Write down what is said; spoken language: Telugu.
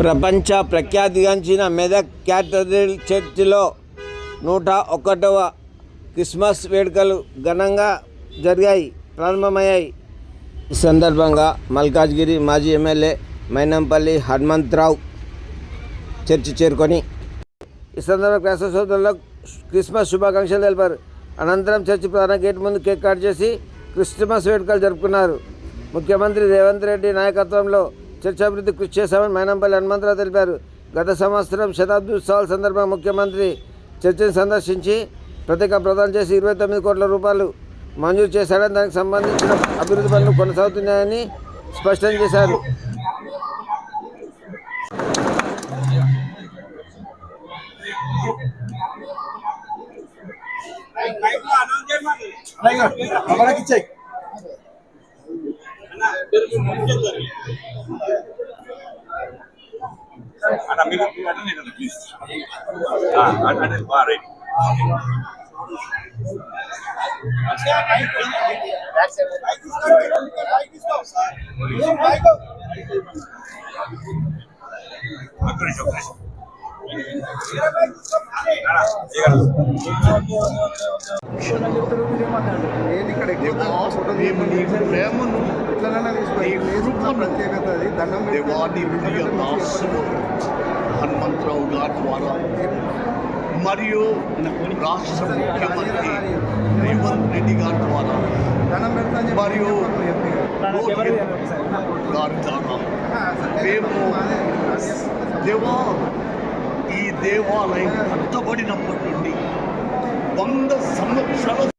ప్రపంచ ప్రఖ్యాతిగాంచిన మెదక్ క్యాథడ్రల్ చర్చిలో 101వ క్రిస్మస్ వేడుకలు ఘనంగా ప్రారంభమయ్యాయి. ఈ సందర్భంగా మల్కాజ్గిరి మాజీ ఎమ్మెల్యే మైనంపల్లి హనుమంతరావు చర్చి చేరుకొని ఈ సందర్భంగా క్రైస్తవ సోదరులకు క్రిస్మస్ శుభాకాంక్షలు తెలిపారు. అనంతరం చర్చి ప్రధాన గేట్ ముందు కేక్ కట్ చేసి క్రిస్మస్ వేడుకలు జరుపుకున్నారు. ముఖ్యమంత్రి రేవంత్ రెడ్డి నాయకత్వంలో చర్చ అభివృద్ధి కృషి చేశామని మైనంపల్లి హనుమంతరావు తెలిపారు. గత సంవత్సరం శతాబ్ది ఉత్సవాల సందర్భంగా ముఖ్యమంత్రి చర్చిని సందర్శించి ప్రత్యేక ప్రదానం చేసి 29 కోట్ల రూపాయలు మంజూరు చేశారని దానికి సంబంధించిన అభివృద్ధి పనులు కొనసాగుతున్నాయని స్పష్టం చేశారు. హనుమంతరావు గారి ద్వారా మరియు రాష్ట్ర ముఖ్యమంత్రి రేవంత్ రెడ్డి గారి ద్వారా మరియు గారి ద్వారా మేము ఈ దేవాలయం కట్టబడినప్పటి నుండి 100 సంవత్సరాల